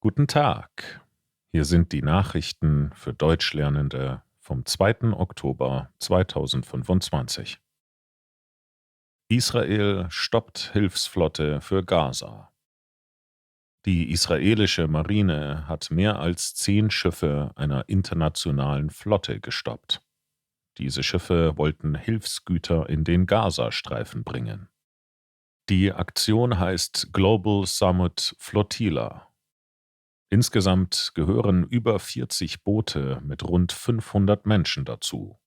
Guten Tag. Hier sind die Nachrichten für Deutschlernende vom 2. Oktober 2025. Israel stoppt Hilfsflotte für Gaza. Die israelische Marine hat mehr als 10 Schiffe einer internationalen Flotte gestoppt. Diese Schiffe wollten Hilfsgüter in den Gazastreifen bringen. Die Aktion heißt Global Summit Flotilla. Insgesamt gehören über 40 Boote mit rund 500 Menschen dazu,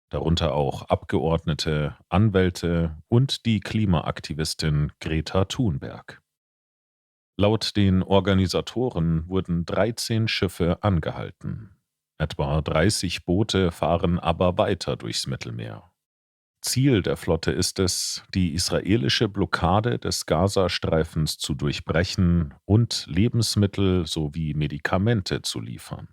darunter auch Abgeordnete, Anwälte und die Klimaaktivistin Greta Thunberg. Laut den Organisatoren wurden 13 Schiffe angehalten. Etwa 30 Boote fahren aber weiter durchs Mittelmeer. Ziel der Flotte ist es, die israelische Blockade des Gazastreifens zu durchbrechen und Lebensmittel sowie Medikamente zu liefern.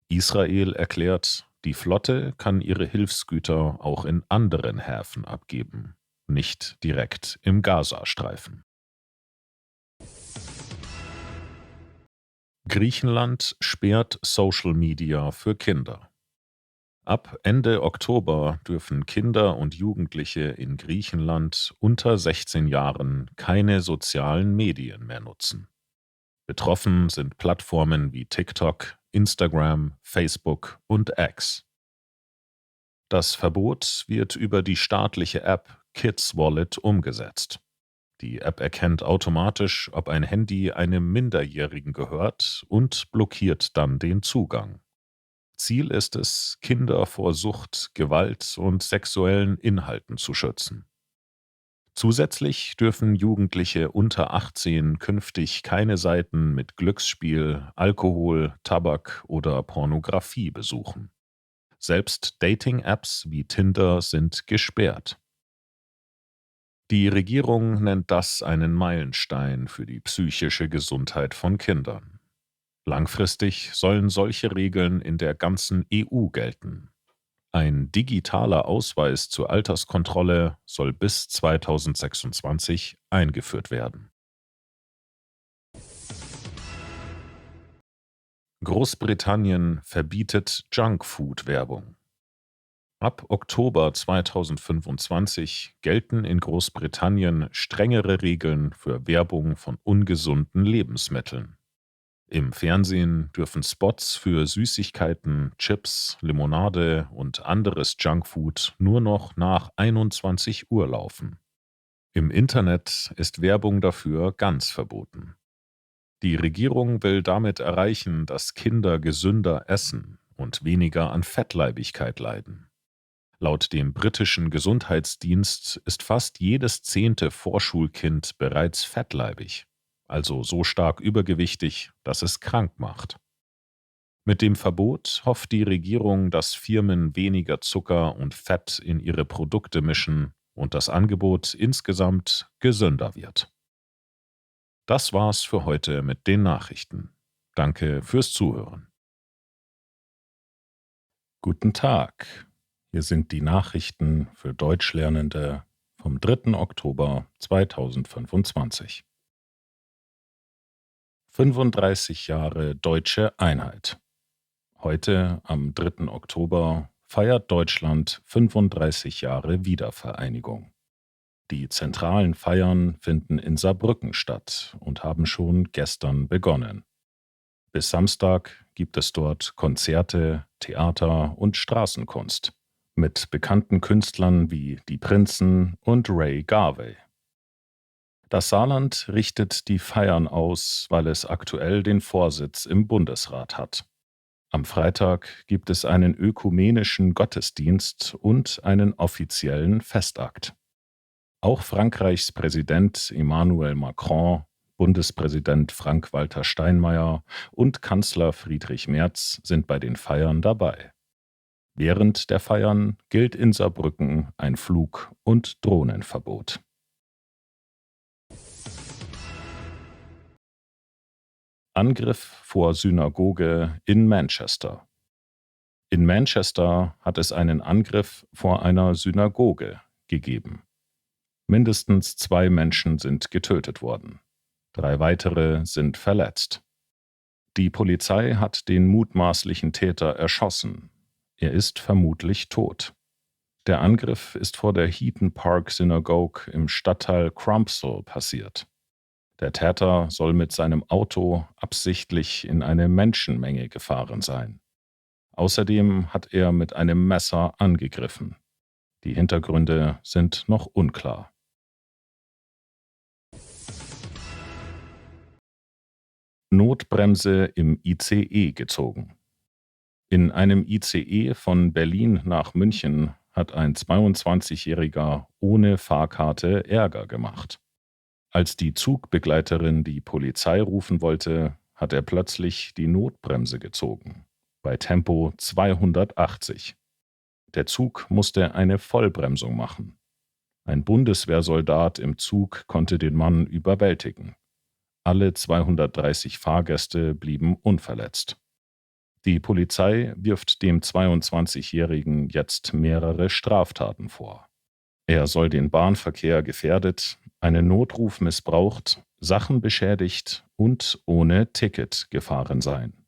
Israel erklärt, die Flotte kann ihre Hilfsgüter auch in anderen Häfen abgeben, nicht direkt im Gazastreifen. Griechenland sperrt Social Media für Kinder. Ab Ende Oktober dürfen Kinder und Jugendliche in Griechenland unter 16 Jahren keine sozialen Medien mehr nutzen. Betroffen sind Plattformen wie TikTok, Instagram, Facebook und X. Das Verbot wird über die staatliche App Kids Wallet umgesetzt. Die App erkennt automatisch, ob ein Handy einem Minderjährigen gehört und blockiert dann den Zugang. Ziel ist es, Kinder vor Sucht, Gewalt und sexuellen Inhalten zu schützen. Zusätzlich dürfen Jugendliche unter 18 künftig keine Seiten mit Glücksspiel, Alkohol, Tabak oder Pornografie besuchen. Selbst Dating-Apps wie Tinder sind gesperrt. Die Regierung nennt das einen Meilenstein für die psychische Gesundheit von Kindern. Langfristig sollen solche Regeln in der ganzen EU gelten. Ein digitaler Ausweis zur Alterskontrolle soll bis 2026 eingeführt werden. Großbritannien verbietet Junkfood-Werbung. Ab Oktober 2025 gelten in Großbritannien strengere Regeln für Werbung von ungesunden Lebensmitteln. Im Fernsehen dürfen Spots für Süßigkeiten, Chips, Limonade und anderes Junkfood nur noch nach 21 Uhr laufen. Im Internet ist Werbung dafür ganz verboten. Die Regierung will damit erreichen, dass Kinder gesünder essen und weniger an Fettleibigkeit leiden. Laut dem britischen Gesundheitsdienst ist fast jedes 10. Vorschulkind bereits fettleibig, also so stark übergewichtig, dass es krank macht. Mit dem Verbot hofft die Regierung, dass Firmen weniger Zucker und Fett in ihre Produkte mischen und das Angebot insgesamt gesünder wird. Das war's für heute mit den Nachrichten. Danke fürs Zuhören. Guten Tag. Hier sind die Nachrichten für Deutschlernende vom 3. Oktober 2025. 35 Jahre Deutsche Einheit. Heute, am 3. Oktober, feiert Deutschland 35 Jahre Wiedervereinigung. Die zentralen Feiern finden in Saarbrücken statt und haben schon gestern begonnen. Bis Samstag gibt es dort Konzerte, Theater und Straßenkunst mit bekannten Künstlern wie Die Prinzen und Ray Garvey. Das Saarland richtet die Feiern aus, weil es aktuell den Vorsitz im Bundesrat hat. Am Freitag gibt es einen ökumenischen Gottesdienst und einen offiziellen Festakt. Auch Frankreichs Präsident Emmanuel Macron, Bundespräsident Frank-Walter Steinmeier und Kanzler Friedrich Merz sind bei den Feiern dabei. Während der Feiern gilt in Saarbrücken ein Flug- und Drohnenverbot. Angriff vor Synagoge in Manchester. In Manchester hat es einen Angriff vor einer Synagoge gegeben. Mindestens 2 Menschen sind getötet worden. 3 weitere sind verletzt. Die Polizei hat den mutmaßlichen Täter erschossen. Er ist vermutlich tot. Der Angriff ist vor der Heaton Park Synagogue im Stadtteil Crumpsall passiert. Der Täter soll mit seinem Auto absichtlich in eine Menschenmenge gefahren sein. Außerdem hat er mit einem Messer angegriffen. Die Hintergründe sind noch unklar. Notbremse im ICE gezogen. In einem ICE von Berlin nach München hat ein 22-Jähriger ohne Fahrkarte Ärger gemacht. Als die Zugbegleiterin die Polizei rufen wollte, hat er plötzlich die Notbremse gezogen, bei Tempo 280. Der Zug musste eine Vollbremsung machen. Ein Bundeswehrsoldat im Zug konnte den Mann überwältigen. Alle 230 Fahrgäste blieben unverletzt. Die Polizei wirft dem 22-Jährigen jetzt mehrere Straftaten vor. Er soll den Bahnverkehr gefährdet, einen Notruf missbraucht, Sachen beschädigt und ohne Ticket gefahren sein.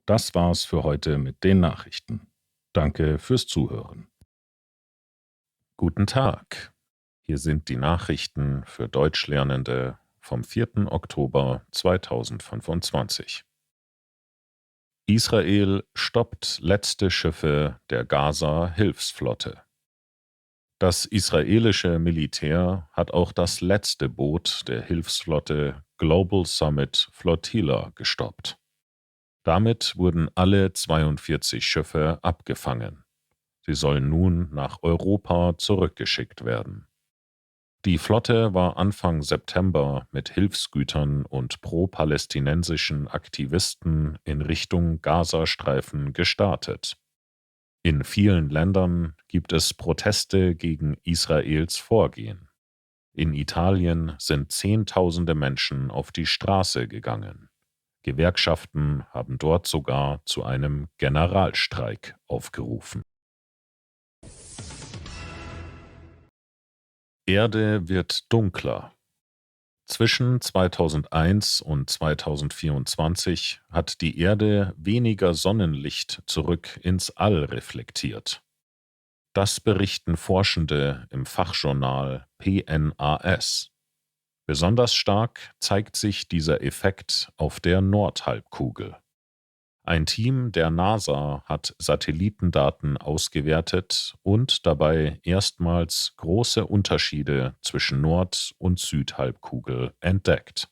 Das war's für heute mit den Nachrichten. Danke fürs Zuhören. Guten Tag. Hier sind die Nachrichten für Deutschlernende vom 4. Oktober 2025. Israel stoppt letzte Schiffe der Gaza-Hilfsflotte. Das israelische Militär hat auch das letzte Boot der Hilfsflotte Global Summit Flotilla gestoppt. Damit wurden alle 42 Schiffe abgefangen. Sie sollen nun nach Europa zurückgeschickt werden. Die Flotte war Anfang September mit Hilfsgütern und pro-palästinensischen Aktivisten in Richtung Gazastreifen gestartet. In vielen Ländern gibt es Proteste gegen Israels Vorgehen. In Italien sind Zehntausende Menschen auf die Straße gegangen. Gewerkschaften haben dort sogar zu einem Generalstreik aufgerufen. Erde wird dunkler. Zwischen 2001 und 2024 hat die Erde weniger Sonnenlicht zurück ins All reflektiert. Das berichten Forschende im Fachjournal PNAS. Besonders stark zeigt sich dieser Effekt auf der Nordhalbkugel. Ein Team der NASA hat Satellitendaten ausgewertet und dabei erstmals große Unterschiede zwischen Nord- und Südhalbkugel entdeckt.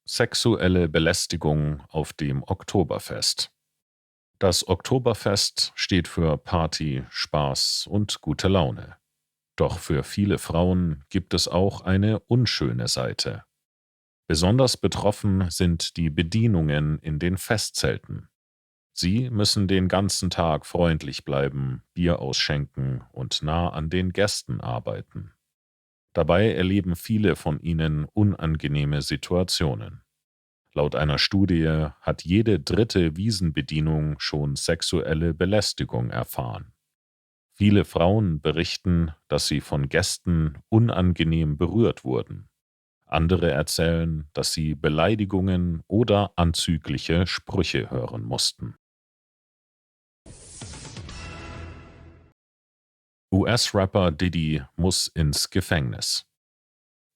Sexuelle Belästigung auf dem Oktoberfest. Das Oktoberfest steht für Party, Spaß und gute Laune. Doch für viele Frauen gibt es auch eine unschöne Seite. Besonders betroffen sind die Bedienungen in den Festzelten. Sie müssen den ganzen Tag freundlich bleiben, Bier ausschenken und nah an den Gästen arbeiten. Dabei erleben viele von ihnen unangenehme Situationen. Laut einer Studie hat jede dritte Wiesenbedienung schon sexuelle Belästigung erfahren. Viele Frauen berichten, dass sie von Gästen unangenehm berührt wurden. Andere erzählen, dass sie Beleidigungen oder anzügliche Sprüche hören mussten. US-Rapper Diddy muss ins Gefängnis.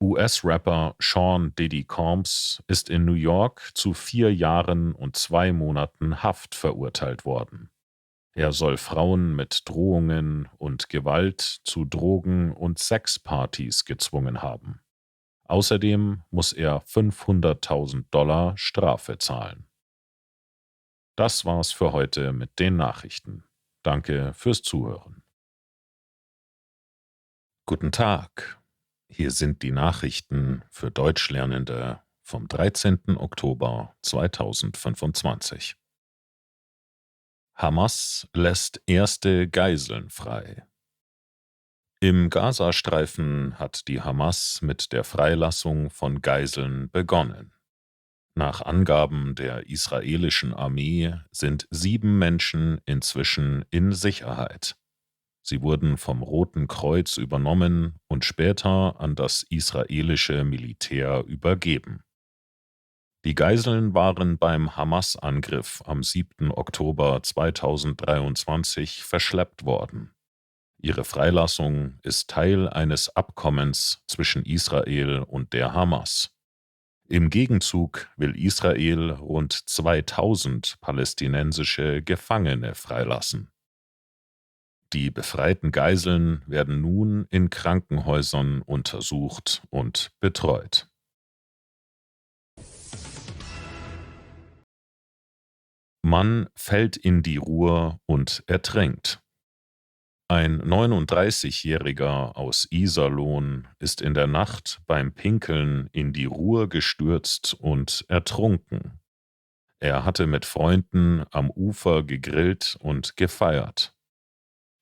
US-Rapper Sean Diddy Combs ist in New York zu 4 Jahren und 2 Monaten Haft verurteilt worden. Er soll Frauen mit Drohungen und Gewalt zu Drogen- und Sexpartys gezwungen haben. Außerdem muss er $500.000 Strafe zahlen. Das war's für heute mit den Nachrichten. Danke fürs Zuhören. Guten Tag. Hier sind die Nachrichten für Deutschlernende vom 13. Oktober 2025. Hamas lässt erste Geiseln frei. Im Gazastreifen hat die Hamas mit der Freilassung von Geiseln begonnen. Nach Angaben der israelischen Armee sind 7 Menschen inzwischen in Sicherheit. Sie wurden vom Roten Kreuz übernommen und später an das israelische Militär übergeben. Die Geiseln waren beim Hamas-Angriff am 7. Oktober 2023 verschleppt worden. Ihre Freilassung ist Teil eines Abkommens zwischen Israel und der Hamas. Im Gegenzug will Israel rund 2000 palästinensische Gefangene freilassen. Die befreiten Geiseln werden nun in Krankenhäusern untersucht und betreut. Mann fällt in die Ruhr und ertrinkt. Ein 39-Jähriger aus Iserlohn ist in der Nacht beim Pinkeln in die Ruhr gestürzt und ertrunken. Er hatte mit Freunden am Ufer gegrillt und gefeiert.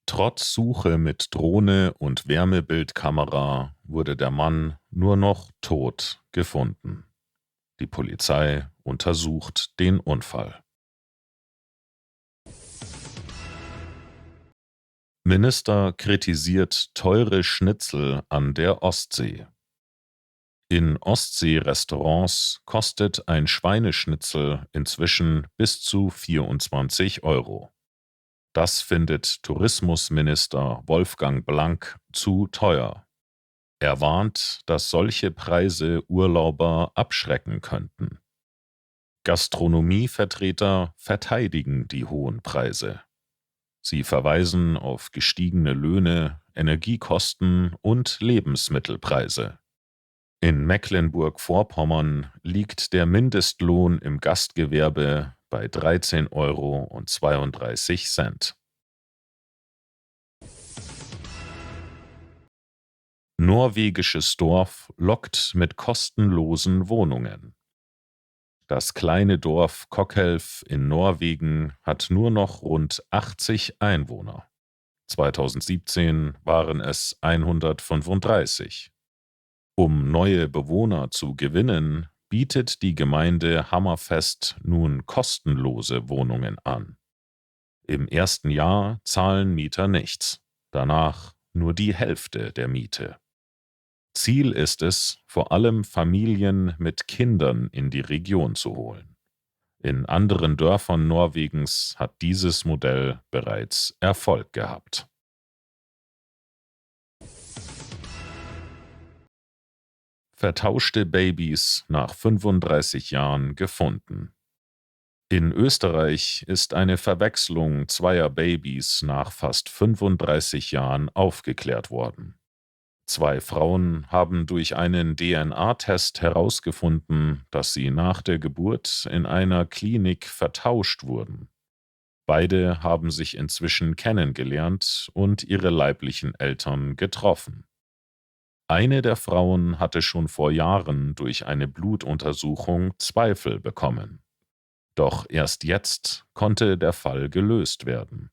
Trotz Suche mit Drohne und Wärmebildkamera wurde der Mann nur noch tot gefunden. Die Polizei untersucht den Unfall. Minister kritisiert teure Schnitzel an der Ostsee. In Ostsee-Restaurants kostet ein Schweineschnitzel inzwischen bis zu 24 Euro. Das findet Tourismusminister Wolfgang Blank zu teuer. Er warnt, dass solche Preise Urlauber abschrecken könnten. Gastronomievertreter verteidigen die hohen Preise. Sie verweisen auf gestiegene Löhne, Energiekosten und Lebensmittelpreise. In Mecklenburg-Vorpommern liegt der Mindestlohn im Gastgewerbe bei 13,32 Euro. Norwegisches Dorf lockt mit kostenlosen Wohnungen. Das kleine Dorf Kokkelf in Norwegen hat nur noch rund 80 Einwohner. 2017 waren es 135. Um neue Bewohner zu gewinnen, bietet die Gemeinde Hammerfest nun kostenlose Wohnungen an. Im ersten Jahr zahlen Mieter nichts, danach nur die Hälfte der Miete. Ziel ist es, vor allem Familien mit Kindern in die Region zu holen. In anderen Dörfern Norwegens hat dieses Modell bereits Erfolg gehabt. Vertauschte Babys nach 35 Jahren gefunden. In Österreich ist eine Verwechslung zweier Babys nach fast 35 Jahren aufgeklärt worden. 2 Frauen haben durch einen DNA-Test herausgefunden, dass sie nach der Geburt in einer Klinik vertauscht wurden. Beide haben sich inzwischen kennengelernt und ihre leiblichen Eltern getroffen. Eine der Frauen hatte schon vor Jahren durch eine Blutuntersuchung Zweifel bekommen. Doch erst jetzt konnte der Fall gelöst werden.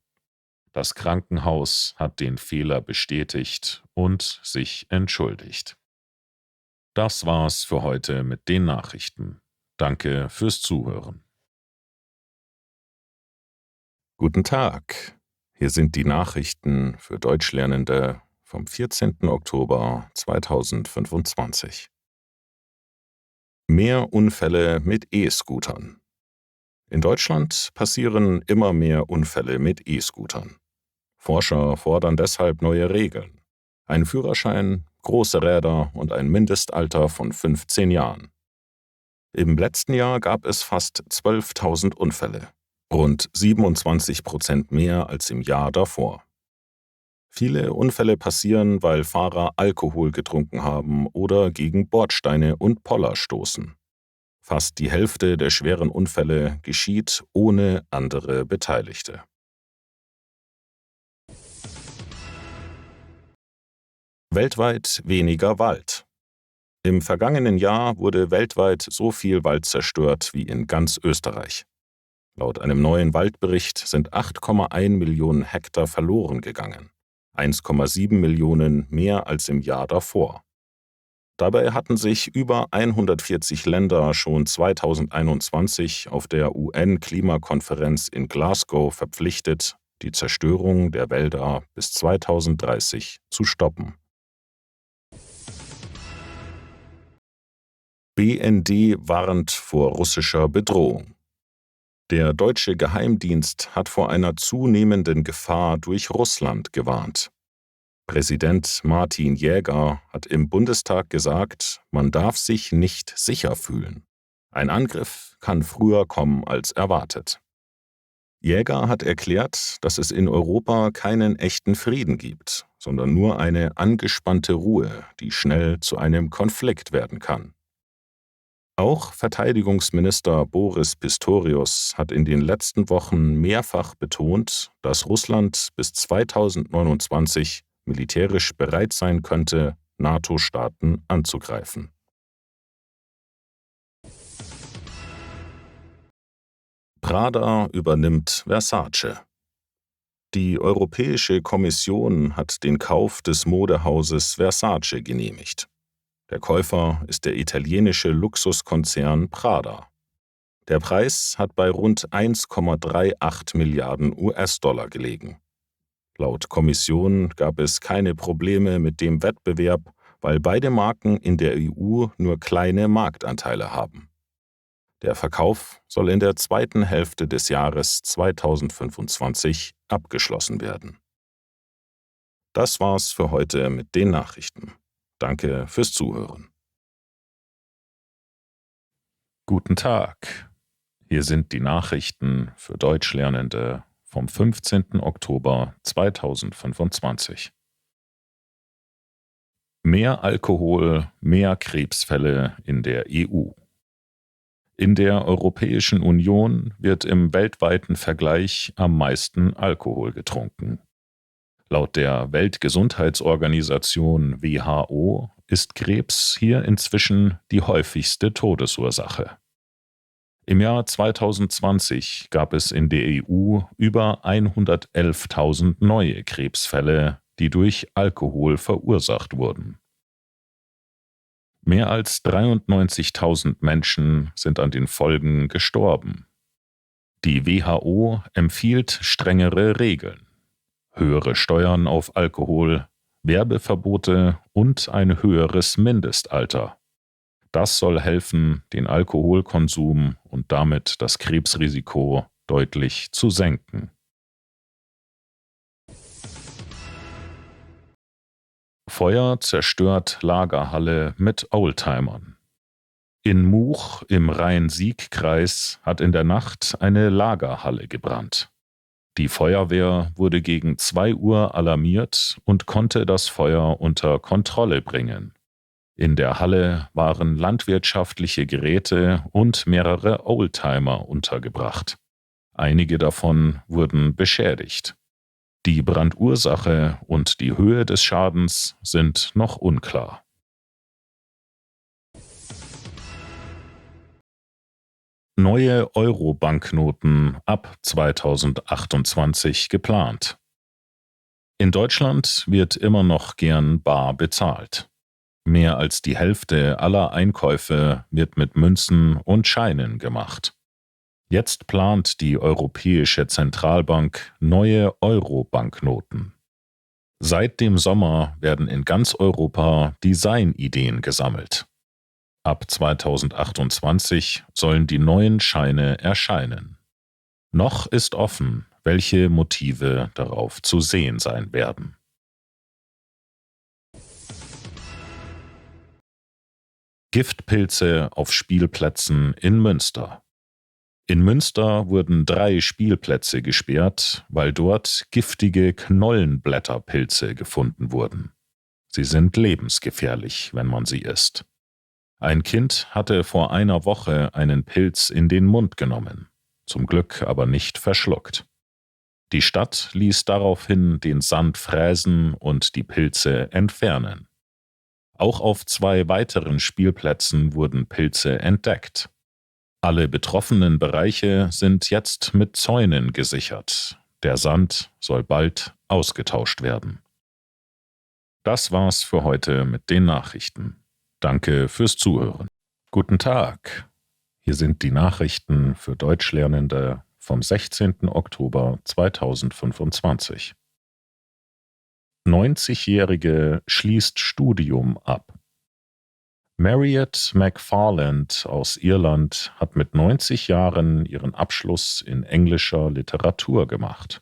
Das Krankenhaus hat den Fehler bestätigt und sich entschuldigt. Das war's für heute mit den Nachrichten. Danke fürs Zuhören. Guten Tag, hier sind die Nachrichten für Deutschlernende vom 14. Oktober 2025. Mehr Unfälle mit E-Scootern. In Deutschland passieren immer mehr Unfälle mit E-Scootern. Forscher fordern deshalb neue Regeln. Ein Führerschein, große Räder und ein Mindestalter von 15 Jahren. Im letzten Jahr gab es fast 12.000 Unfälle, rund 27% mehr als im Jahr davor. Viele Unfälle passieren, weil Fahrer Alkohol getrunken haben oder gegen Bordsteine und Poller stoßen. Fast die Hälfte der schweren Unfälle geschieht ohne andere Beteiligte. Weltweit weniger Wald. Im vergangenen Jahr wurde weltweit so viel Wald zerstört wie in ganz Österreich. Laut einem neuen Waldbericht sind 8,1 Millionen Hektar verloren gegangen, 1,7 Millionen mehr als im Jahr davor. Dabei hatten sich über 140 Länder schon 2021 auf der UN-Klimakonferenz in Glasgow verpflichtet, die Zerstörung der Wälder bis 2030 zu stoppen. BND warnt vor russischer Bedrohung. Der deutsche Geheimdienst hat vor einer zunehmenden Gefahr durch Russland gewarnt. Präsident Martin Jäger hat im Bundestag gesagt, man darf sich nicht sicher fühlen. Ein Angriff kann früher kommen als erwartet. Jäger hat erklärt, dass es in Europa keinen echten Frieden gibt, sondern nur eine angespannte Ruhe, die schnell zu einem Konflikt werden kann. Auch Verteidigungsminister Boris Pistorius hat in den letzten Wochen mehrfach betont, dass Russland bis 2029 militärisch bereit sein könnte, NATO-Staaten anzugreifen. Prada übernimmt Versace. Die Europäische Kommission hat den Kauf des Modehauses Versace genehmigt. Der Käufer ist der italienische Luxuskonzern Prada. Der Preis hat bei rund 1,38 Milliarden US-Dollar gelegen. Laut Kommission gab es keine Probleme mit dem Wettbewerb, weil beide Marken in der EU nur kleine Marktanteile haben. Der Verkauf soll in der zweiten Hälfte des Jahres 2025 abgeschlossen werden. Das war's für heute mit den Nachrichten. Danke fürs Zuhören. Guten Tag. Hier sind die Nachrichten für Deutschlernende vom 15. Oktober 2025. Mehr Alkohol, mehr Krebsfälle in der EU. In der Europäischen Union wird im weltweiten Vergleich am meisten Alkohol getrunken. Laut der Weltgesundheitsorganisation WHO ist Krebs hier inzwischen die häufigste Todesursache. Im Jahr 2020 gab es in der EU über 111.000 neue Krebsfälle, die durch Alkohol verursacht wurden. Mehr als 93.000 Menschen sind an den Folgen gestorben. Die WHO empfiehlt strengere Regeln. Höhere Steuern auf Alkohol, Werbeverbote und ein höheres Mindestalter. Das soll helfen, den Alkoholkonsum und damit das Krebsrisiko deutlich zu senken. Feuer zerstört Lagerhalle mit Oldtimern. In Much im Rhein-Sieg-Kreis hat in der Nacht eine Lagerhalle gebrannt. Die Feuerwehr wurde gegen 2 Uhr alarmiert und konnte das Feuer unter Kontrolle bringen. In der Halle waren landwirtschaftliche Geräte und mehrere Oldtimer untergebracht. Einige davon wurden beschädigt. Die Brandursache und die Höhe des Schadens sind noch unklar. Neue Euro-Banknoten ab 2028 geplant. In Deutschland wird immer noch gern bar bezahlt. Mehr als die Hälfte aller Einkäufe wird mit Münzen und Scheinen gemacht. Jetzt plant die Europäische Zentralbank neue Euro-Banknoten. Seit dem Sommer werden in ganz Europa Designideen gesammelt. Ab 2028 sollen die neuen Scheine erscheinen. Noch ist offen, welche Motive darauf zu sehen sein werden. Giftpilze auf Spielplätzen in Münster. In Münster wurden 3 Spielplätze gesperrt, weil dort giftige Knollenblätterpilze gefunden wurden. Sie sind lebensgefährlich, wenn man sie isst. Ein Kind hatte vor einer Woche einen Pilz in den Mund genommen, zum Glück aber nicht verschluckt. Die Stadt ließ daraufhin den Sand fräsen und die Pilze entfernen. Auch auf 2 weiteren Spielplätzen wurden Pilze entdeckt. Alle betroffenen Bereiche sind jetzt mit Zäunen gesichert. Der Sand soll bald ausgetauscht werden. Das war's für heute mit den Nachrichten. Danke fürs Zuhören. Guten Tag. Hier sind die Nachrichten für Deutschlernende vom 16. Oktober 2025. 90-Jährige schließt Studium ab. Marriott McFarland aus Irland hat mit 90 Jahren ihren Abschluss in englischer Literatur gemacht.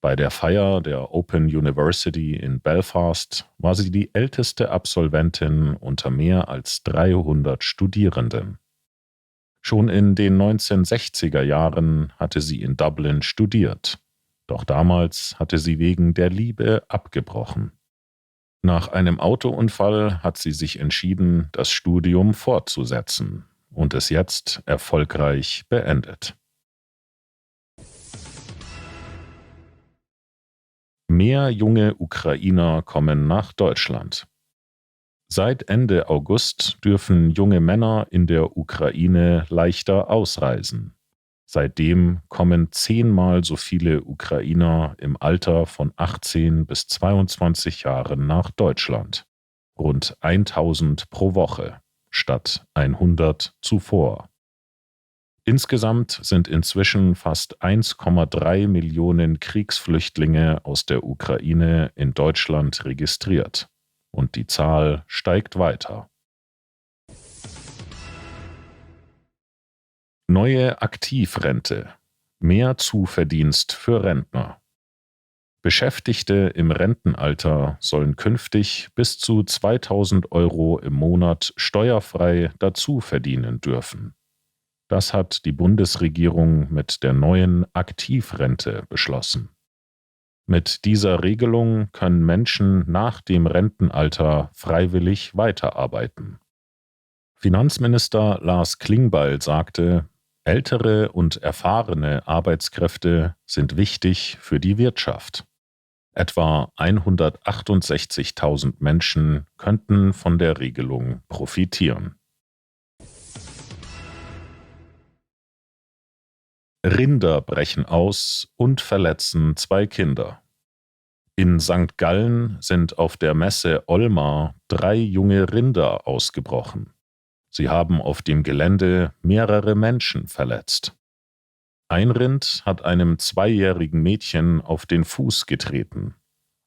Bei der Feier der Open University in Belfast war sie die älteste Absolventin unter mehr als 300 Studierenden. Schon in den 1960er Jahren hatte sie in Dublin studiert, doch damals hatte sie wegen der Liebe abgebrochen. Nach einem Autounfall hat sie sich entschieden, das Studium fortzusetzen und es jetzt erfolgreich beendet. Mehr junge Ukrainer kommen nach Deutschland. Seit Ende August dürfen junge Männer in der Ukraine leichter ausreisen. Seitdem kommen 10-mal so viele Ukrainer im Alter von 18 bis 22 Jahren nach Deutschland. Rund 1000 pro Woche statt 100 zuvor. Insgesamt sind inzwischen fast 1,3 Millionen Kriegsflüchtlinge aus der Ukraine in Deutschland registriert. Und die Zahl steigt weiter. Neue Aktivrente. Mehr Zuverdienst für Rentner. Beschäftigte im Rentenalter sollen künftig bis zu 2.000 € im Monat steuerfrei dazu verdienen dürfen. Das hat die Bundesregierung mit der neuen Aktivrente beschlossen. Mit dieser Regelung können Menschen nach dem Rentenalter freiwillig weiterarbeiten. Finanzminister Lars Klingbeil sagte, ältere und erfahrene Arbeitskräfte sind wichtig für die Wirtschaft. Etwa 168.000 Menschen könnten von der Regelung profitieren. Rinder brechen aus und verletzen 2 Kinder. In St. Gallen sind auf der Messe Olmar 3 junge Rinder ausgebrochen. Sie haben auf dem Gelände mehrere Menschen verletzt. Ein Rind hat einem 2-jährigen Mädchen auf den Fuß getreten.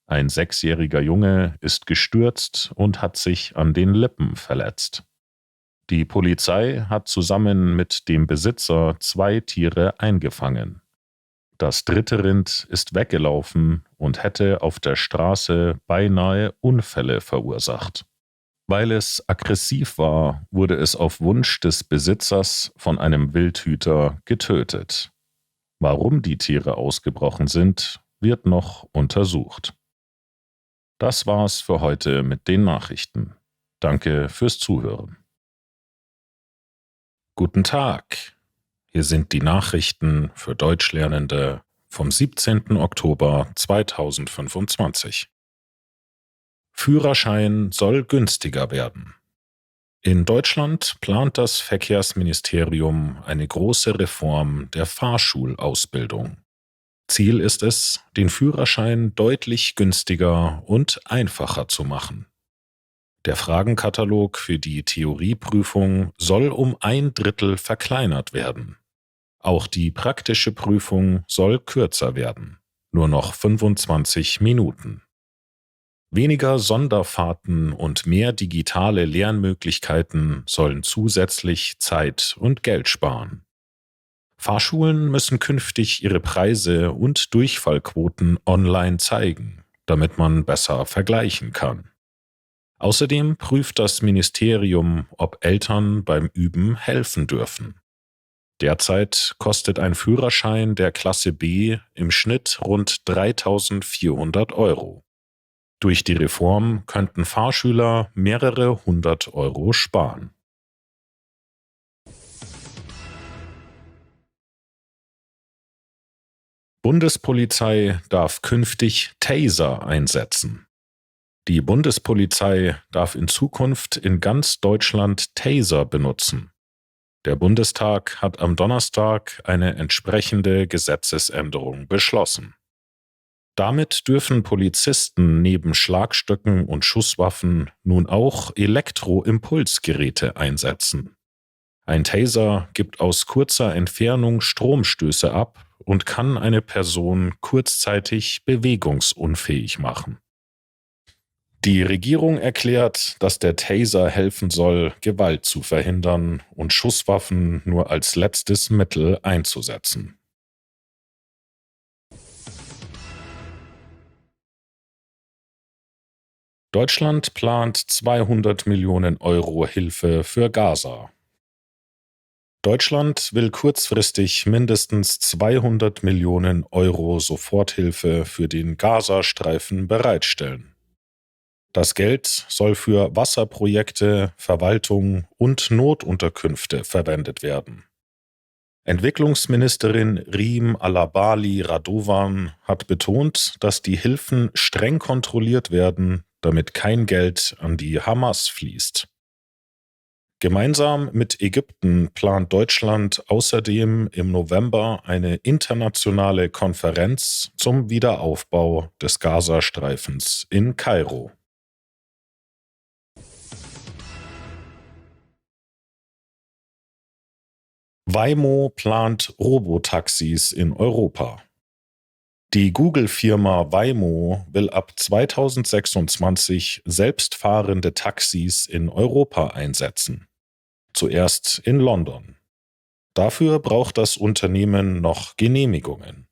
Ein 6-jähriger Junge ist gestürzt und hat sich an den Lippen verletzt. Die Polizei hat zusammen mit dem Besitzer 2 Tiere eingefangen. Das 3. Rind ist weggelaufen und hätte auf der Straße beinahe Unfälle verursacht. Weil es aggressiv war, wurde es auf Wunsch des Besitzers von einem Wildhüter getötet. Warum die Tiere ausgebrochen sind, wird noch untersucht. Das war's für heute mit den Nachrichten. Danke fürs Zuhören. Guten Tag, hier sind die Nachrichten für Deutschlernende vom 17. Oktober 2025. Führerschein soll günstiger werden. In Deutschland plant das Verkehrsministerium eine große Reform der Fahrschulausbildung. Ziel ist es, den Führerschein deutlich günstiger und einfacher zu machen. Der Fragenkatalog für die Theorieprüfung soll um 1/3 verkleinert werden. Auch die praktische Prüfung soll kürzer werden, nur noch 25 Minuten. Weniger Sonderfahrten und mehr digitale Lernmöglichkeiten sollen zusätzlich Zeit und Geld sparen. Fahrschulen müssen künftig ihre Preise und Durchfallquoten online zeigen, damit man besser vergleichen kann. Außerdem prüft das Ministerium, ob Eltern beim Üben helfen dürfen. Derzeit kostet ein Führerschein der Klasse B im Schnitt rund 3.400 €. Durch die Reform könnten Fahrschüler mehrere 100 € sparen. Bundespolizei darf künftig Taser einsetzen. Die Bundespolizei darf in Zukunft in ganz Deutschland Taser benutzen. Der Bundestag hat am Donnerstag eine entsprechende Gesetzesänderung beschlossen. Damit dürfen Polizisten neben Schlagstöcken und Schusswaffen nun auch Elektroimpulsgeräte einsetzen. Ein Taser gibt aus kurzer Entfernung Stromstöße ab und kann eine Person kurzzeitig bewegungsunfähig machen. Die Regierung erklärt, dass der Taser helfen soll, Gewalt zu verhindern und Schusswaffen nur als letztes Mittel einzusetzen. Deutschland plant 200 Millionen Euro Hilfe für Gaza. Deutschland will kurzfristig mindestens 200 Millionen Euro Soforthilfe für den Gazastreifen bereitstellen. Das Geld soll für Wasserprojekte, Verwaltung und Notunterkünfte verwendet werden. Entwicklungsministerin Riem Alabali Radovan hat betont, dass die Hilfen streng kontrolliert werden, damit kein Geld an die Hamas fließt. Gemeinsam mit Ägypten plant Deutschland außerdem im November eine internationale Konferenz zum Wiederaufbau des Gazastreifens in Kairo. Waymo plant Robotaxis in Europa. Die Google-Firma Waymo will ab 2026 selbstfahrende Taxis in Europa einsetzen. Zuerst in London. Dafür braucht das Unternehmen noch Genehmigungen.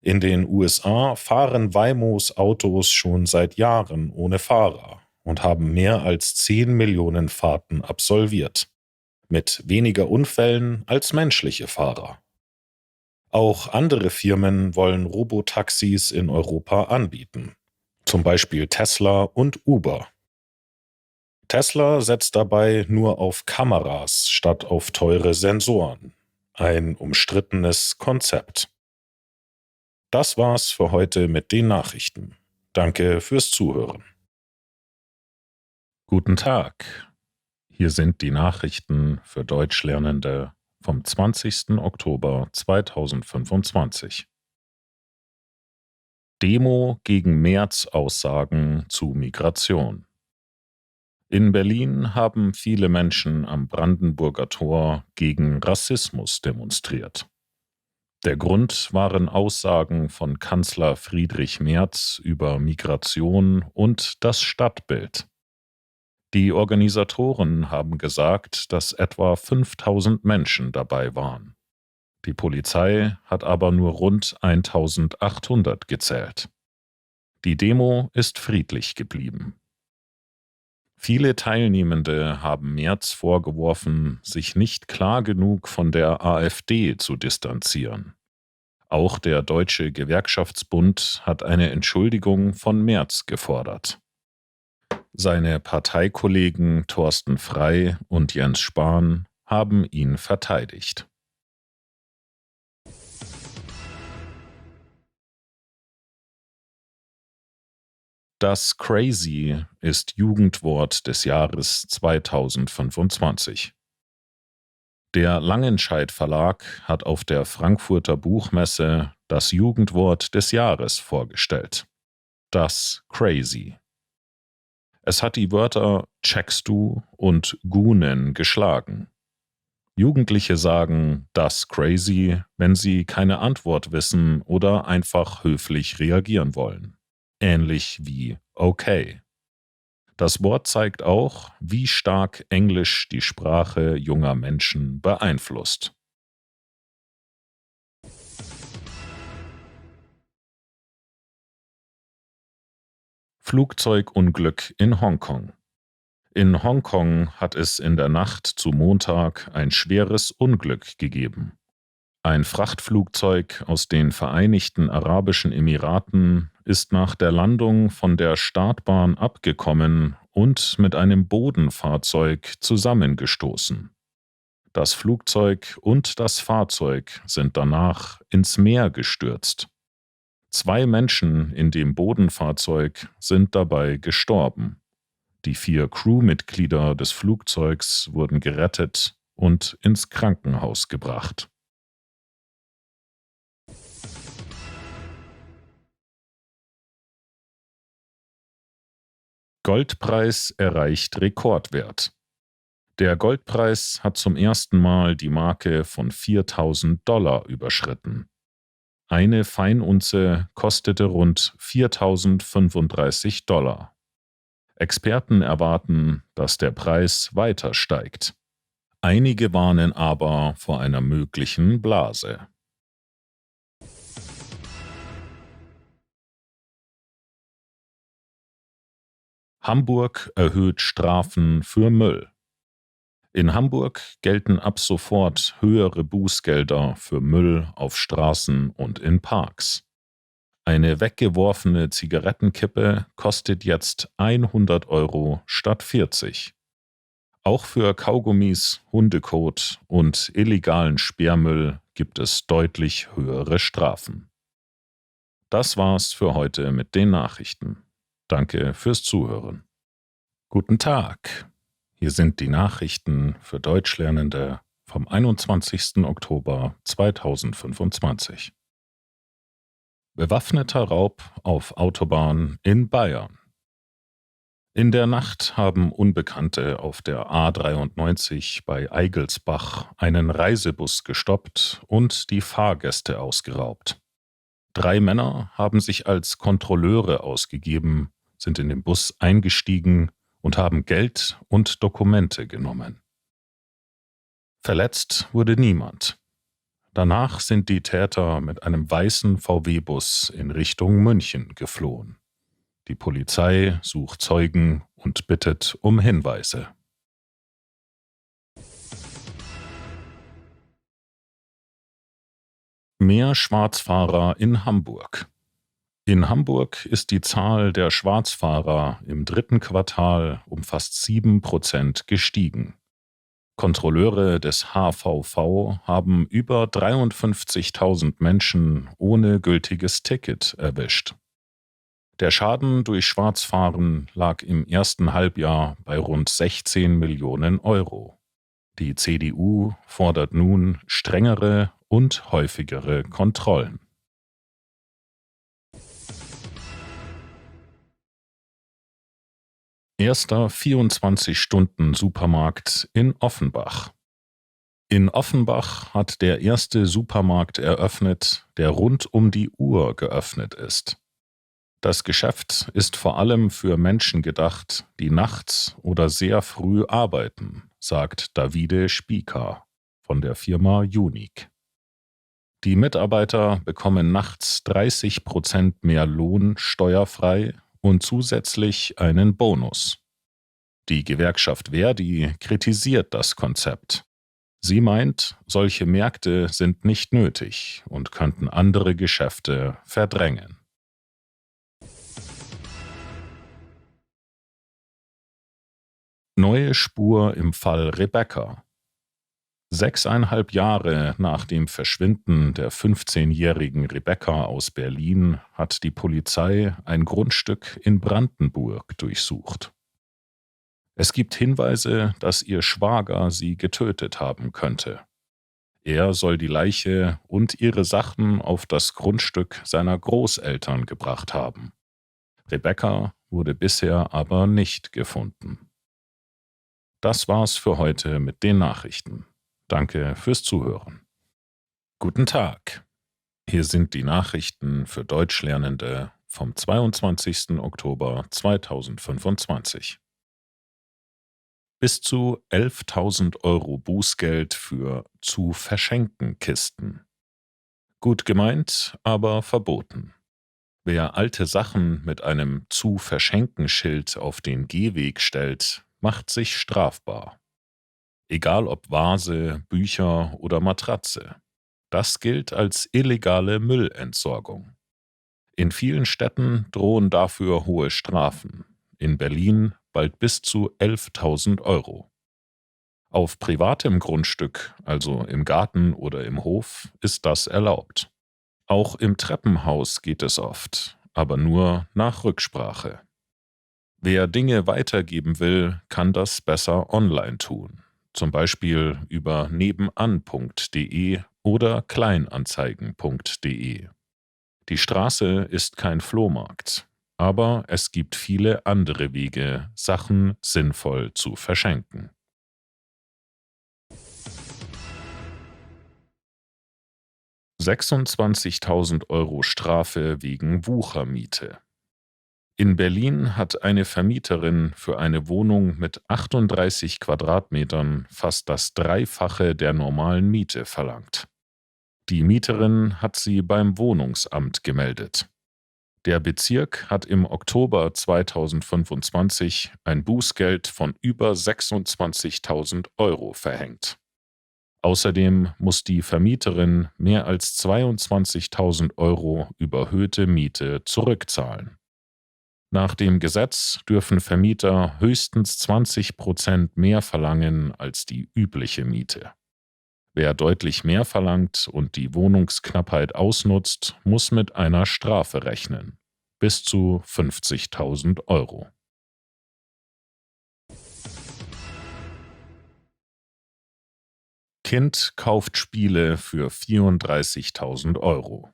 In den USA fahren Waymos Autos schon seit Jahren ohne Fahrer und haben mehr als 10 Millionen Fahrten absolviert. Mit weniger Unfällen als menschliche Fahrer. Auch andere Firmen wollen Robotaxis in Europa anbieten, zum Beispiel Tesla und Uber. Tesla setzt dabei nur auf Kameras statt auf teure Sensoren. Ein umstrittenes Konzept. Das war's für heute mit den Nachrichten. Danke fürs Zuhören. Guten Tag. Hier sind die Nachrichten für Deutschlernende vom 20. Oktober 2025. Demo gegen Merz-Aussagen zu Migration. In Berlin haben viele Menschen am Brandenburger Tor gegen Rassismus demonstriert. Der Grund waren Aussagen von Kanzler Friedrich Merz über Migration und das Stadtbild. Die Organisatoren haben gesagt, dass etwa 5000 Menschen dabei waren. Die Polizei hat aber nur rund 1800 gezählt. Die Demo ist friedlich geblieben. Viele Teilnehmende haben Merz vorgeworfen, sich nicht klar genug von der AfD zu distanzieren. Auch der Deutsche Gewerkschaftsbund hat eine Entschuldigung von Merz gefordert. Seine Parteikollegen Thorsten Frey und Jens Spahn haben ihn verteidigt. Das Crazy ist Jugendwort des Jahres 2025. Der Langenscheidt Verlag hat auf der Frankfurter Buchmesse das Jugendwort des Jahres vorgestellt. Das Crazy. Es hat die Wörter checkst du und Gunen geschlagen. Jugendliche sagen das Crazy, wenn sie keine Antwort wissen oder einfach höflich reagieren wollen. Ähnlich wie okay. Das Wort zeigt auch, wie stark Englisch die Sprache junger Menschen beeinflusst. Flugzeugunglück in Hongkong. In Hongkong hat es in der Nacht zu Montag ein schweres Unglück gegeben. Ein Frachtflugzeug aus den Vereinigten Arabischen Emiraten ist nach der Landung von der Startbahn abgekommen und mit einem Bodenfahrzeug zusammengestoßen. Das Flugzeug und das Fahrzeug sind danach ins Meer gestürzt. 2 Menschen in dem Bodenfahrzeug sind dabei gestorben. Die 4 Crewmitglieder des Flugzeugs wurden gerettet und ins Krankenhaus gebracht. Goldpreis erreicht Rekordwert. Der Goldpreis hat zum ersten Mal die Marke von $4.000 überschritten. Eine Feinunze kostete rund $4.035. Experten erwarten, dass der Preis weiter steigt. Einige warnen aber vor einer möglichen Blase. Hamburg erhöht Strafen für Müll. In Hamburg gelten ab sofort höhere Bußgelder für Müll auf Straßen und in Parks. Eine weggeworfene Zigarettenkippe kostet jetzt 100 € statt 40. Auch für Kaugummis, Hundekot und illegalen Sperrmüll gibt es deutlich höhere Strafen. Das war's für heute mit den Nachrichten. Danke fürs Zuhören. Guten Tag. Hier sind die Nachrichten für Deutschlernende vom 21. Oktober 2025. Bewaffneter Raub auf Autobahn in Bayern. In der Nacht haben Unbekannte auf der A93 bei Eigelsbach einen Reisebus gestoppt und die Fahrgäste ausgeraubt. 3 Männer haben sich als Kontrolleure ausgegeben, sind in den Bus eingestiegen und haben Geld und Dokumente genommen. Verletzt wurde niemand. Danach sind die Täter mit einem weißen VW-Bus in Richtung München geflohen. Die Polizei sucht Zeugen und bittet um Hinweise. Mehr Schwarzfahrer in Hamburg. In Hamburg ist die Zahl der Schwarzfahrer im 3. Quartal um fast 7% gestiegen. Kontrolleure des HVV haben über 53.000 Menschen ohne gültiges Ticket erwischt. Der Schaden durch Schwarzfahren lag im ersten Halbjahr bei rund 16 Millionen €. Die CDU fordert nun strengere und häufigere Kontrollen. Erster 24-Stunden-Supermarkt in Offenbach. In Offenbach hat der erste Supermarkt eröffnet, der rund um die Uhr geöffnet ist. Das Geschäft ist vor allem für Menschen gedacht, die nachts oder sehr früh arbeiten, sagt Davide Spieker von der Firma Unique. Die Mitarbeiter bekommen nachts 30% mehr Lohn steuerfrei und zusätzlich einen Bonus. Die Gewerkschaft Verdi kritisiert das Konzept. Sie meint, solche Märkte sind nicht nötig und könnten andere Geschäfte verdrängen. Neue Spur im Fall Rebecca. 6,5 Jahre nach dem Verschwinden der 15-jährigen Rebecca aus Berlin hat die Polizei ein Grundstück in Brandenburg durchsucht. Es gibt Hinweise, dass ihr Schwager sie getötet haben könnte. Er soll die Leiche und ihre Sachen auf das Grundstück seiner Großeltern gebracht haben. Rebecca wurde bisher aber nicht gefunden. Das war's für heute mit den Nachrichten. Danke fürs Zuhören. Guten Tag. Hier sind die Nachrichten für Deutschlernende vom 22. Oktober 2025. Bis zu 11.000 € Bußgeld für zu verschenken Kisten. Gut gemeint, aber verboten. Wer alte Sachen mit einem zu verschenken Schild auf den Gehweg stellt, macht sich strafbar. Egal ob Vase, Bücher oder Matratze. Das gilt als illegale Müllentsorgung. In vielen Städten drohen dafür hohe Strafen. In Berlin bald bis zu 11.000 €. Auf privatem Grundstück, also im Garten oder im Hof, ist das erlaubt. Auch im Treppenhaus geht es oft, aber nur nach Rücksprache. Wer Dinge weitergeben will, kann das besser online tun, zum Beispiel über nebenan.de oder kleinanzeigen.de. Die Straße ist kein Flohmarkt, aber es gibt viele andere Wege, Sachen sinnvoll zu verschenken. 26.000 € Strafe wegen Wuchermiete. In Berlin hat eine Vermieterin für eine Wohnung mit 38 Quadratmetern fast das Dreifache der normalen Miete verlangt. Die Mieterin hat sie beim Wohnungsamt gemeldet. Der Bezirk hat im Oktober 2025 ein Bußgeld von über 26.000 € verhängt. Außerdem muss die Vermieterin mehr als 22.000 € überhöhte Miete zurückzahlen. Nach dem Gesetz dürfen Vermieter höchstens 20% mehr verlangen als die übliche Miete. Wer deutlich mehr verlangt und die Wohnungsknappheit ausnutzt, muss mit einer Strafe rechnen. Bis zu 50.000 €. Kind kauft Spiele für 34.000 €.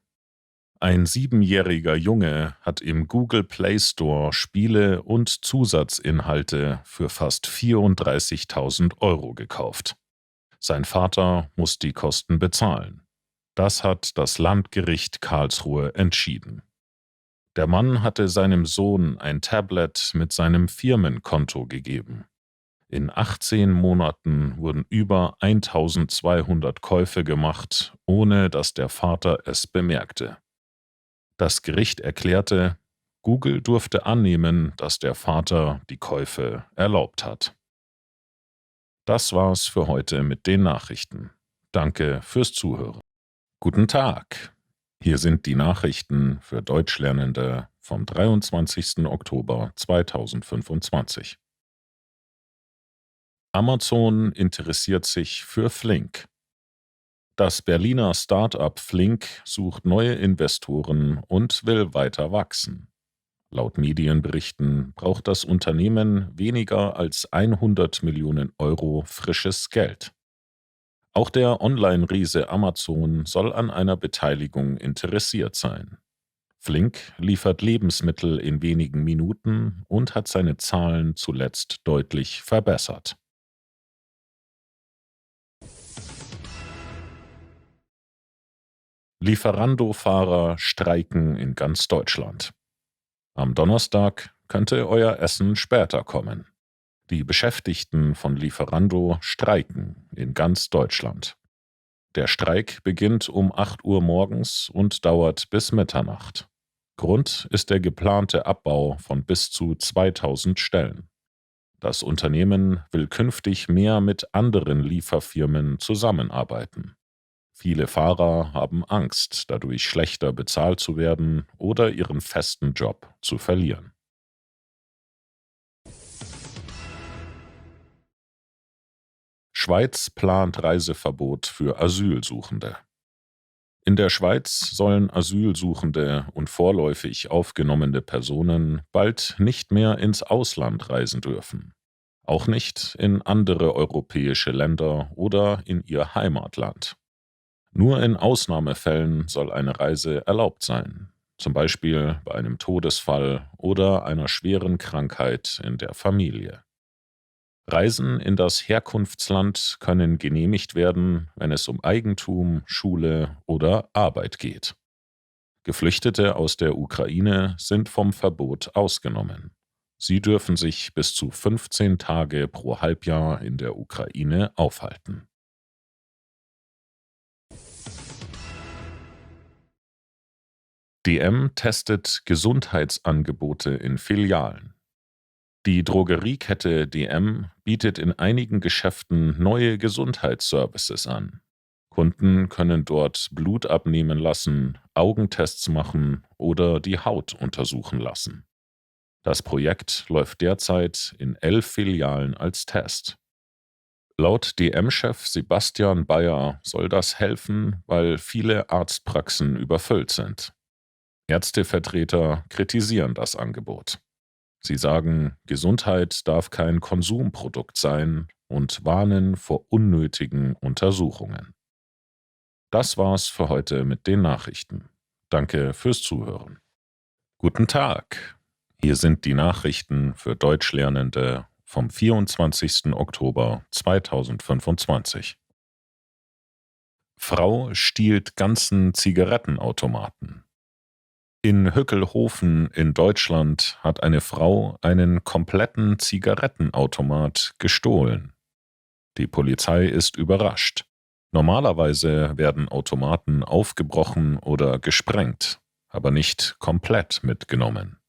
Ein 7-jähriger Junge hat im Google Play Store Spiele und Zusatzinhalte für fast 34.000 € gekauft. Sein Vater muss die Kosten bezahlen. Das hat das Landgericht Karlsruhe entschieden. Der Mann hatte seinem Sohn ein Tablet mit seinem Firmenkonto gegeben. In 18 Monaten wurden über 1.200 Käufe gemacht, ohne dass der Vater es bemerkte. Das Gericht erklärte, Google durfte annehmen, dass der Vater die Käufe erlaubt hat. Das war's für heute mit den Nachrichten. Danke fürs Zuhören. Guten Tag. Hier sind die Nachrichten für Deutschlernende vom 23. Oktober 2025. Amazon interessiert sich für Flink. Das Berliner Start-up Flink sucht neue Investoren und will weiter wachsen. Laut Medienberichten braucht das Unternehmen weniger als 100 Millionen € frisches Geld. Auch der Online-Riese Amazon soll an einer Beteiligung interessiert sein. Flink liefert Lebensmittel in wenigen Minuten und hat seine Zahlen zuletzt deutlich verbessert. Lieferando-Fahrer streiken in ganz Deutschland. Am Donnerstag könnte euer Essen später kommen. Die Beschäftigten von Lieferando streiken in ganz Deutschland. Der Streik beginnt um 8 Uhr morgens und dauert bis Mitternacht. Grund ist der geplante Abbau von bis zu 2.000 Stellen. Das Unternehmen will künftig mehr mit anderen Lieferfirmen zusammenarbeiten. Viele Fahrer haben Angst, dadurch schlechter bezahlt zu werden oder ihren festen Job zu verlieren. Schweiz plant Reiseverbot für Asylsuchende. In der Schweiz sollen Asylsuchende und vorläufig aufgenommene Personen bald nicht mehr ins Ausland reisen dürfen. Auch nicht in andere europäische Länder oder in ihr Heimatland. Nur in Ausnahmefällen soll eine Reise erlaubt sein, zum Beispiel bei einem Todesfall oder einer schweren Krankheit in der Familie. Reisen in das Herkunftsland können genehmigt werden, wenn es um Eigentum, Schule oder Arbeit geht. Geflüchtete aus der Ukraine sind vom Verbot ausgenommen. Sie dürfen sich bis zu 15 Tage pro Halbjahr in der Ukraine aufhalten. DM testet Gesundheitsangebote in Filialen. Die Drogeriekette DM bietet in einigen Geschäften neue Gesundheitsservices an. Kunden können dort Blut abnehmen lassen, Augentests machen oder die Haut untersuchen lassen. Das Projekt läuft derzeit in 11 Filialen als Test. Laut DM-Chef Sebastian Bayer soll das helfen, weil viele Arztpraxen überfüllt sind. Ärztevertreter kritisieren das Angebot. Sie sagen, Gesundheit darf kein Konsumprodukt sein und warnen vor unnötigen Untersuchungen. Das war's für heute mit den Nachrichten. Danke fürs Zuhören. Guten Tag. Hier sind die Nachrichten für Deutschlernende vom 24. Oktober 2025. Frau stiehlt ganzen Zigarettenautomaten. In Hückelhofen in Deutschland hat eine Frau einen kompletten Zigarettenautomat gestohlen. Die Polizei ist überrascht. Normalerweise werden Automaten aufgebrochen oder gesprengt, aber nicht komplett mitgenommen.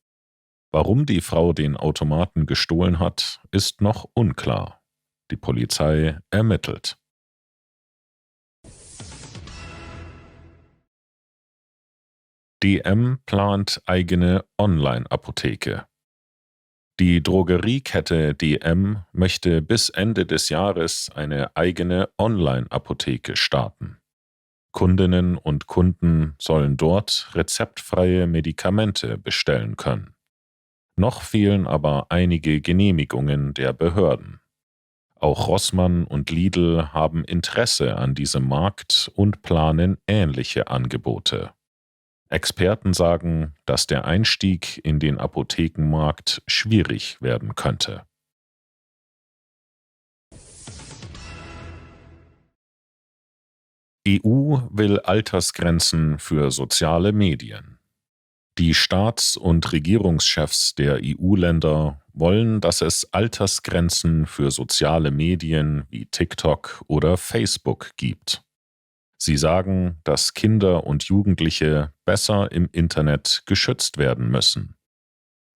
Warum die Frau den Automaten gestohlen hat, ist noch unklar. Die Polizei ermittelt. DM plant eigene Online-Apotheke. Die Drogeriekette DM möchte bis Ende des Jahres eine eigene Online-Apotheke starten. Kundinnen und Kunden sollen dort rezeptfreie Medikamente bestellen können. Noch fehlen aber einige Genehmigungen der Behörden. Auch Rossmann und Lidl haben Interesse an diesem Markt und planen ähnliche Angebote. Experten sagen, dass der Einstieg in den Apothekenmarkt schwierig werden könnte. EU will Altersgrenzen für soziale Medien. Die Staats- und Regierungschefs der EU-Länder wollen, dass es Altersgrenzen für soziale Medien wie TikTok oder Facebook gibt. Sie sagen, dass Kinder und Jugendliche besser im Internet geschützt werden müssen.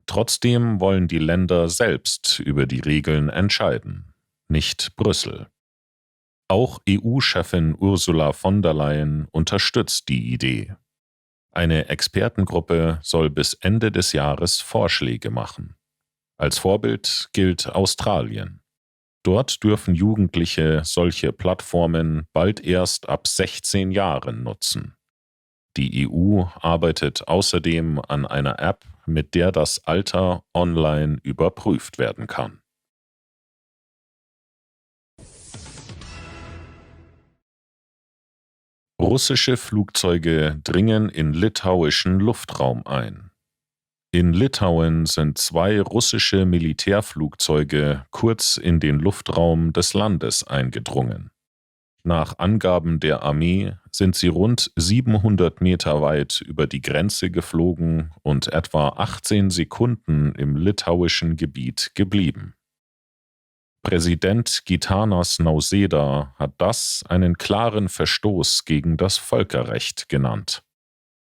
Trotzdem wollen die Länder selbst über die Regeln entscheiden, nicht Brüssel. Auch EU-Chefin Ursula von der Leyen unterstützt die Idee. Eine Expertengruppe soll bis Ende des Jahres Vorschläge machen. Als Vorbild gilt Australien. Dort dürfen Jugendliche solche Plattformen bald erst ab 16 Jahren nutzen. Die EU arbeitet außerdem an einer App, mit der das Alter online überprüft werden kann. Russische Flugzeuge dringen in litauischen Luftraum ein. In Litauen sind 2 russische Militärflugzeuge kurz in den Luftraum des Landes eingedrungen. Nach Angaben der Armee sind sie rund 700 Meter weit über die Grenze geflogen und etwa 18 Sekunden im litauischen Gebiet geblieben. Präsident Gitanas Nausėda hat das einen klaren Verstoß gegen das Völkerrecht genannt.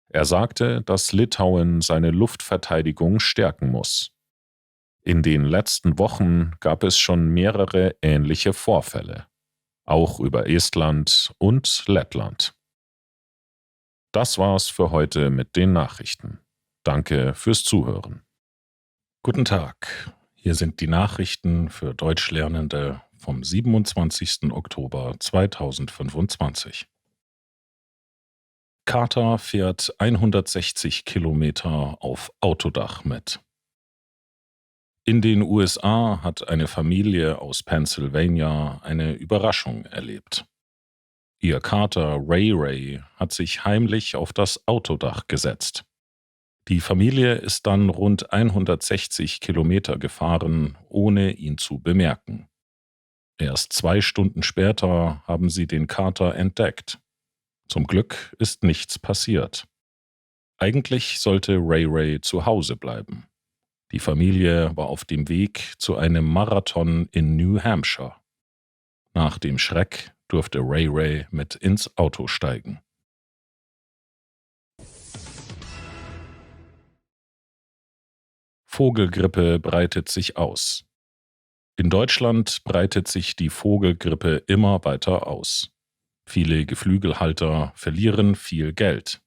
Er sagte, dass Litauen seine Luftverteidigung stärken muss. In den letzten Wochen gab es schon mehrere ähnliche Vorfälle, auch über Estland und Lettland. Das war's für heute mit den Nachrichten. Danke fürs Zuhören. Guten Tag, hier sind die Nachrichten für Deutschlernende vom 27. Oktober 2025. Kater fährt 160 Kilometer auf Autodach mit. In den USA hat eine Familie aus Pennsylvania eine Überraschung erlebt. Ihr Kater Ray Ray hat sich heimlich auf das Autodach gesetzt. Die Familie ist dann rund 160 Kilometer gefahren, ohne ihn zu bemerken. Erst 2 Stunden später haben sie den Kater entdeckt. Zum Glück ist nichts passiert. Eigentlich sollte Ray Ray zu Hause bleiben. Die Familie war auf dem Weg zu einem Marathon in New Hampshire. Nach dem Schreck durfte Ray Ray mit ins Auto steigen. Vogelgrippe breitet sich aus. In Deutschland breitet sich die Vogelgrippe immer weiter aus. Viele Geflügelhalter verlieren viel Geld.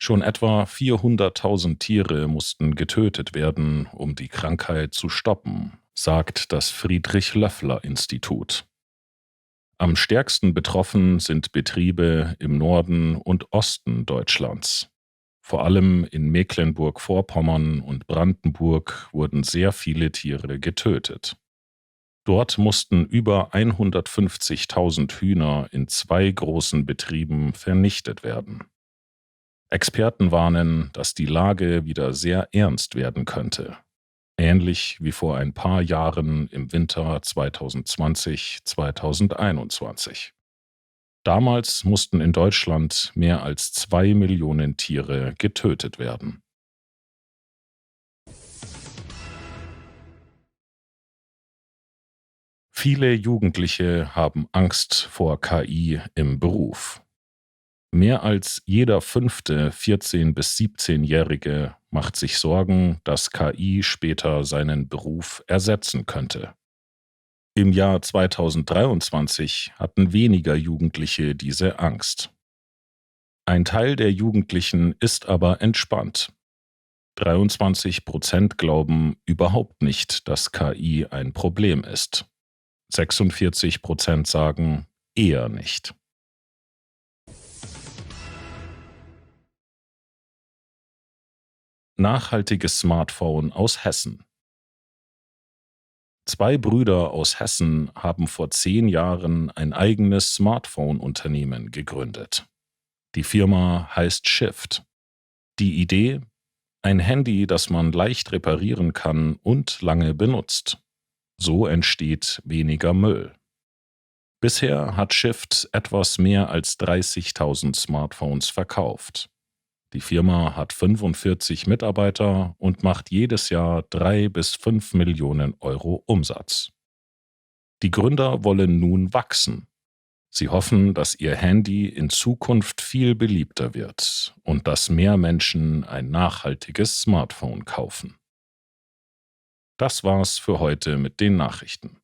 Schon etwa 400.000 Tiere mussten getötet werden, um die Krankheit zu stoppen, sagt das Friedrich-Löffler-Institut. Am stärksten betroffen sind Betriebe im Norden und Osten Deutschlands. Vor allem in Mecklenburg-Vorpommern und Brandenburg wurden sehr viele Tiere getötet. Dort mussten über 150.000 Hühner in 2 großen Betrieben vernichtet werden. Experten warnen, dass die Lage wieder sehr ernst werden könnte. Ähnlich wie vor ein paar Jahren im Winter 2020-2021. Damals mussten in Deutschland mehr als 2 Millionen Tiere getötet werden. Viele Jugendliche haben Angst vor KI im Beruf. Mehr als jeder fünfte 14- bis 17-Jährige macht sich Sorgen, dass KI später seinen Beruf ersetzen könnte. Im Jahr 2023 hatten weniger Jugendliche diese Angst. Ein Teil der Jugendlichen ist aber entspannt. 23% glauben überhaupt nicht, dass KI ein Problem ist. 46% sagen eher nicht. Nachhaltiges Smartphone aus Hessen. 2 Brüder aus Hessen haben vor 10 Jahren ein eigenes Smartphone-Unternehmen gegründet. Die Firma heißt Shift. Die Idee? Ein Handy, das man leicht reparieren kann und lange benutzt. So entsteht weniger Müll. Bisher hat Shift etwas mehr als 30.000 Smartphones verkauft. Die Firma hat 45 Mitarbeiter und macht jedes Jahr 3 bis 5 Millionen Euro Umsatz. Die Gründer wollen nun wachsen. Sie hoffen, dass ihr Handy in Zukunft viel beliebter wird und dass mehr Menschen ein nachhaltiges Smartphone kaufen. Das war's für heute mit den Nachrichten.